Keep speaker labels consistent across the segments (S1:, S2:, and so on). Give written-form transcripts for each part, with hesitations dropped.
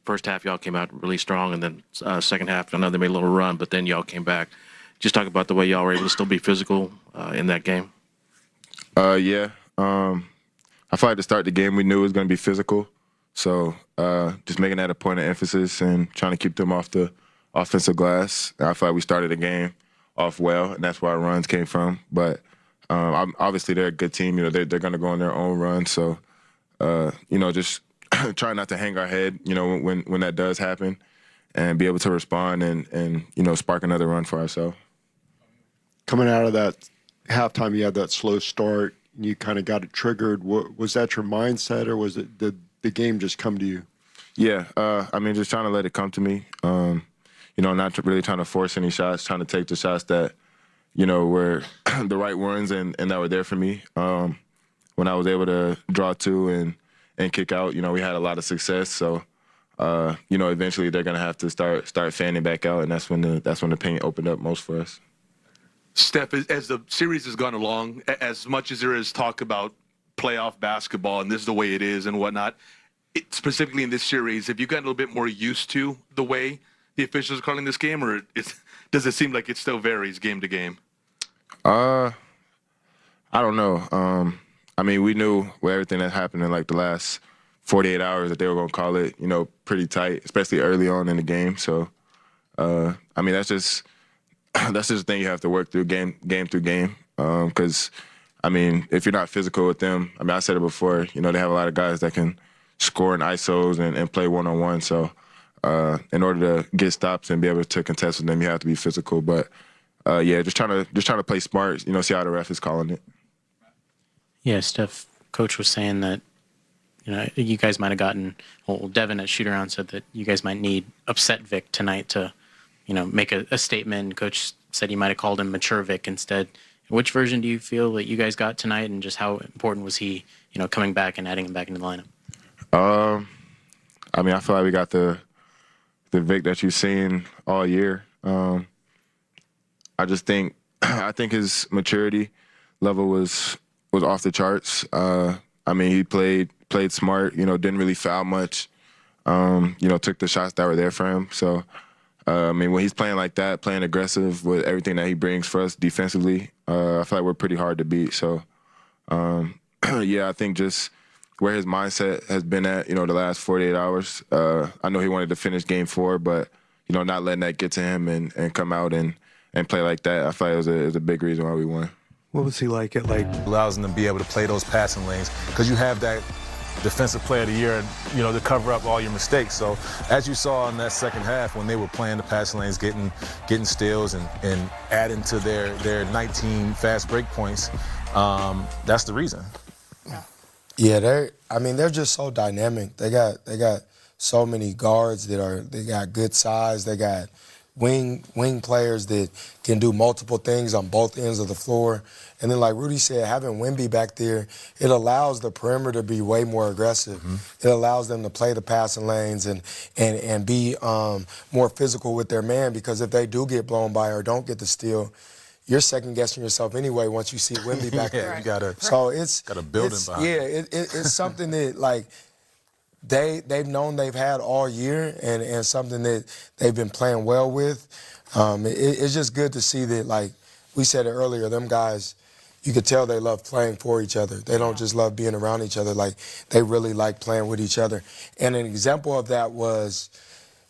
S1: First half y'all came out really strong, and then second half, I know they made a little run, but then y'all came back. Just talk about the way y'all were able to still be physical in that game.
S2: Yeah. I feel like to start the game, we knew it was going to be physical. So just making that a point of emphasis and trying to keep them off the offensive glass. I feel like we started the game off well, and that's where our runs came from. But obviously they're a good team. They're going to go on their own run. So, just try not to hang our head, when that does happen, and be able to respond and spark another run for ourselves.
S3: Coming out of that halftime, you had that slow start. You kind of got it triggered. Was that your mindset, or was it the game just come to you?
S2: Yeah, just trying to let it come to me. Not really trying to force any shots, trying to take the shots that, were the right ones and that were there for me. When I was able to draw two and kick out, we had a lot of success. So, eventually they're gonna have to start fanning back out, and that's when the paint opened up most for us.
S4: Steph, as the series has gone along, as much as there is talk about playoff basketball and this is the way it is and whatnot, specifically in this series, have you gotten a little bit more used to the way the officials are calling this game, or does it seem like it still varies game to game?
S2: I don't know. We knew with everything that happened in like the last 48 hours that they were going to call it, pretty tight, especially early on in the game. So, that's just the thing you have to work through game through game. Because, if you're not physical with them, I said it before, they have a lot of guys that can score in ISOs and play one-on-one. So, in order to get stops and be able to contest with them, you have to be physical. But, just trying to play smart, see how the ref is calling it.
S5: Yeah, Steph, Coach was saying that, you guys might have gotten, Devin at shoot-around said that you guys might need upset Vic tonight to, make a statement. Coach said you might have called him mature Vic instead. Which version do you feel that you guys got tonight, and just how important was he, coming back and adding him back into the lineup?
S2: I feel like we got the Vic that you've seen all year. I think his maturity level was off the charts. He played smart, didn't really foul much, took the shots that were there for him. So, when he's playing like that, playing aggressive with everything that he brings for us defensively, I feel like we're pretty hard to beat. So, I think just where his mindset has been at, the last 48 hours, I know he wanted to finish game 4, but, not letting that get to him and come out and play like that, I feel like it was a big reason why we won.
S6: What was he like?
S7: Allows them to be able to play those passing lanes because you have that defensive player of the year, to cover up all your mistakes. So as you saw in that second half, when they were playing the passing lanes, getting steals and adding to their 19 fast break points, that's the reason.
S8: Yeah, they're just so dynamic. They got so many guards they got good size. They got wing players that can do multiple things on both ends of the floor. And then, like Rudy said, having Wemby back there, it allows the perimeter to be way more aggressive. Mm-hmm. It allows them to play the passing lanes and be more physical with their man, because if they do get blown by or don't get the steal, you're second-guessing yourself anyway once you see Wemby back there.
S7: You gotta build him behind.
S8: Yeah, it's something that, they've known they've had all year and something that they've been playing well with. It's just good to see that, like we said it earlier, them guys, you could tell they love playing for each other. They don't just love being around each other. They really like playing with each other. And an example of that was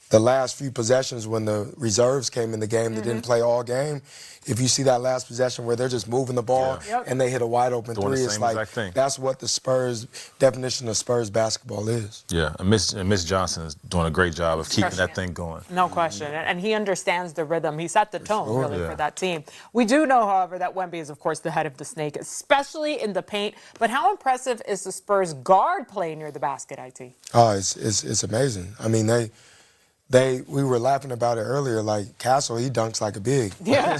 S8: the last few possessions when the reserves came in the game that didn't play all game. If you see that last possession where they're just moving the ball and they hit a wide open three, it's like that's what the Spurs definition of Spurs basketball is.
S7: Yeah, and Miss Johnson is doing a great job of keeping that thing going.
S9: No question. And he understands the rhythm. He set the tone for that team. We do know, however, that Wemby is, of course, the head of the snake, especially in the paint. But how impressive is the Spurs guard play near the basket, IT?
S8: Oh, it's amazing. We were laughing about it earlier, like Castle, he dunks like a big. Yeah.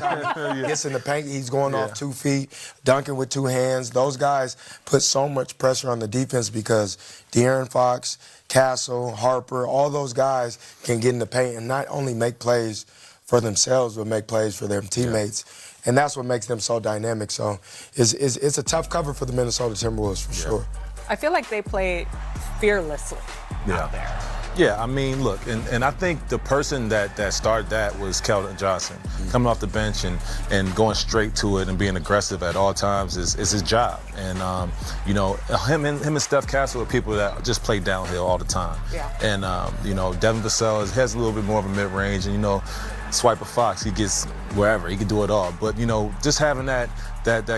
S8: Gets in the paint, he's going off 2 feet, dunking with 2 hands. Those guys put so much pressure on the defense because De'Aaron Fox, Castle, Harper, all those guys can get in the paint and not only make plays for themselves, but make plays for their teammates. And that's what makes them so dynamic. So it's a tough cover for the Minnesota Timberwolves for sure.
S9: I feel like they play fearlessly out there.
S7: Yeah, I mean, look, and I think the person that started that was Keldon Johnson. Coming off the bench and going straight to it and being aggressive at all times is his job. And, you know, him and Steph Castle are people that just play downhill all the time.
S9: Yeah.
S7: And, you know, Devin Vassell has a little bit more of a mid-range. And, you know, Swiper Fox, he gets wherever. He can do it all. But, you know, just having that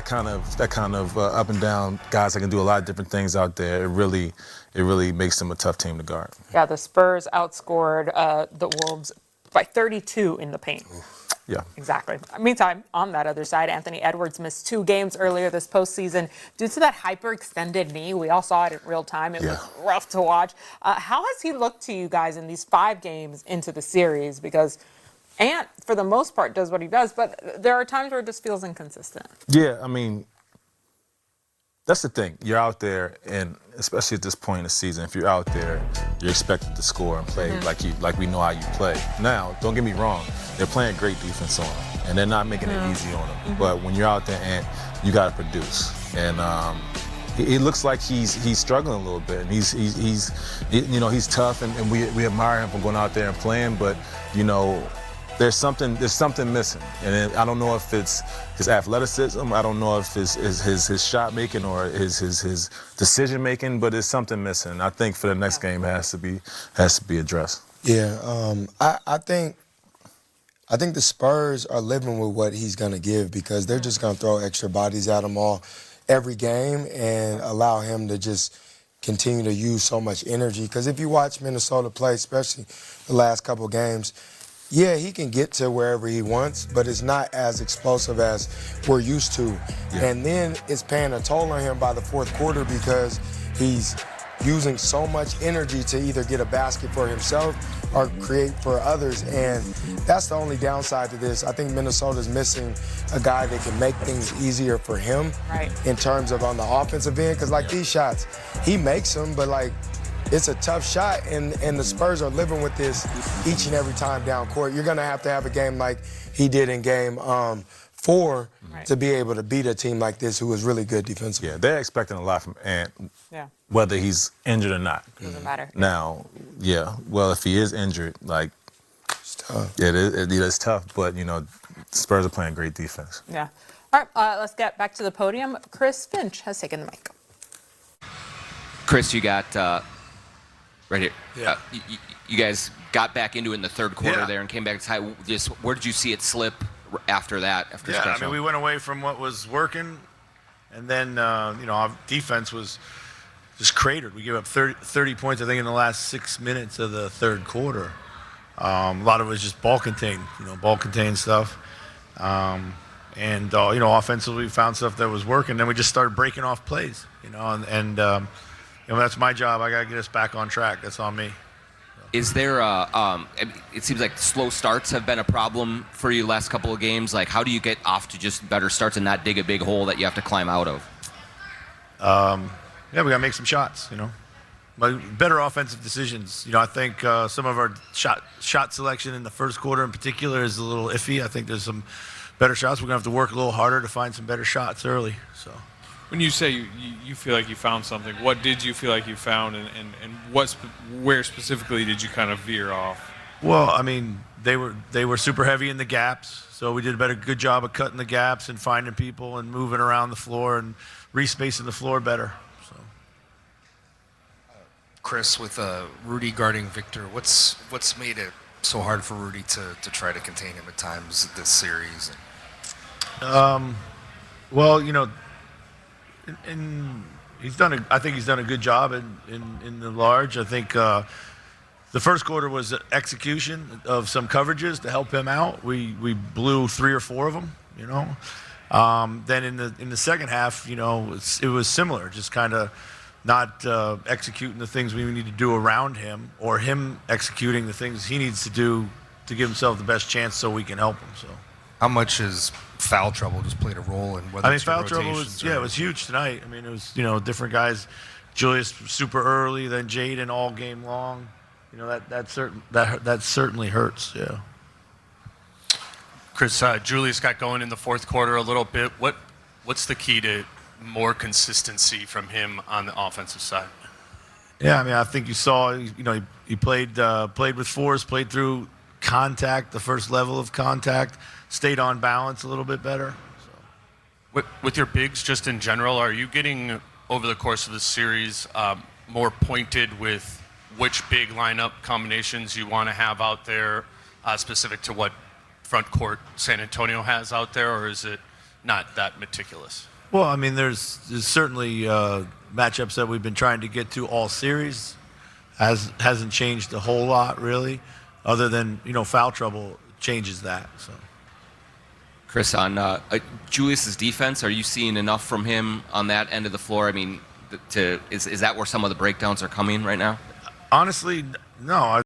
S7: kind of up and down guys that can do a lot of different things out there, it really makes them a tough team to guard.
S9: Yeah, the Spurs outscored the Wolves by 32 in the paint.
S7: Yeah.
S9: Exactly. Meantime, on that other side, Anthony Edwards missed 2 games earlier this postseason due to that hyperextended knee. We all saw it in real time. It was rough to watch. How has he looked to you guys in these 5 games into the series? Because Ant, for the most part, does what he does, but there are times where it just feels inconsistent.
S7: Yeah, I mean, that's the thing. You're out there, and especially at this point in the season, if you're out there, you're expected to score and play like we know how you play. Now, don't get me wrong, they're playing great defense on him, and they're not making it easy on him. But when you're out there, and you got to produce. And it looks like he's struggling a little bit, and he's tough, and we admire him for going out there and playing. But you know, there's something missing, and I don't know if it's his athleticism. I don't know if it's his shot making or his decision making, but there's something missing. I think for the next game it has to be addressed.
S8: Yeah, I think the Spurs are living with what he's gonna give because they're just gonna throw extra bodies at him every game and allow him to just continue to use so much energy. Because if you watch Minnesota play, especially the last couple of games, yeah, he can get to wherever he wants, but it's not as explosive as we're used to. Yeah. And then it's paying a toll on him by the fourth quarter because he's using so much energy to either get a basket for himself or create for others. And that's the only downside to this. I think Minnesota's missing a guy that can make things easier for him in terms of on the offensive end. Because like these shots, he makes them, but like, it's a tough shot, and the Spurs are living with this each and every time down court. You're going to have a game like he did in game 4 to be able to beat a team like this who is really good defensively.
S7: Yeah, they're expecting a lot from Ant, whether he's injured or not.
S9: Doesn't matter.
S7: Now, well, if he is injured, like,
S8: It's tough.
S7: it is tough, but, you know, Spurs are playing great defense.
S9: Yeah. All right, let's get back to the podium. Chris Finch has taken the mic.
S6: Chris, you got... right here.
S10: Yeah.
S6: You guys got back into it in the third quarter there and came back to tie. Just where did you see it slip after that?
S10: I mean, we went away from what was working, and then you know, our defense was just cratered. We gave up 30 points, I think, in the last 6 minutes of the third quarter. A lot of it was just ball contained, ball contained stuff. And you know, offensively, we found stuff that was working. Then we just started breaking off plays, and you know, that's my job. I got to get us back on track. That's on me.
S6: Is there it seems like slow starts have been a problem for you the last couple of games. Like, how do you get off to just better starts and not dig a big hole that you have to climb out of?
S10: Yeah, we got to make some shots, But better offensive decisions. I think some of our shot selection in the first quarter in particular is a little iffy. I think there's some better shots. We're going to have to work a little harder to find some better shots early. So.
S11: When you say you feel like you found something, what did you feel like you found, and where specifically did you kind of veer off?
S10: Well, I mean, they were super heavy in the gaps, so we did a good job of cutting the gaps and finding people and moving around the floor and respacing the floor better. So.
S12: Chris, with Rudy guarding Victor, what's made it so hard for Rudy to try to contain him at times this series?
S10: Well, and I think he's done a good job in the large. I think the first quarter was execution of some coverages to help him out. We blew 3 or 4 of them, Then in the second half, it was similar, just kind of not executing the things we need to do around him, or him executing the things he needs to do to give himself the best chance so we can help him. So,
S12: how much has foul trouble just played a role in whether
S10: foul trouble was huge tonight. I mean, it was different guys. Julius super early, then Jaden all game long. That certainly hurts. Yeah.
S13: Chris, Julius got going in the fourth quarter a little bit. What's the key to more consistency from him on the offensive side?
S10: Yeah, I mean, I think you saw, he played with force, played through contact, the first level of contact, stayed on balance a little bit better. So.
S13: With your bigs, just in general, are you getting over the course of the series more pointed with which big lineup combinations you want to have out there, specific to what front court San Antonio has out there, or is it not that meticulous?
S10: Well, I mean, there's certainly matchups that we've been trying to get to all series. Hasn't changed a whole lot, really, other than, foul trouble changes that. So.
S6: Chris, on Julius's defense, are you seeing enough from him on that end of the floor? I mean, is that where some of the breakdowns are coming right now?
S10: Honestly, no.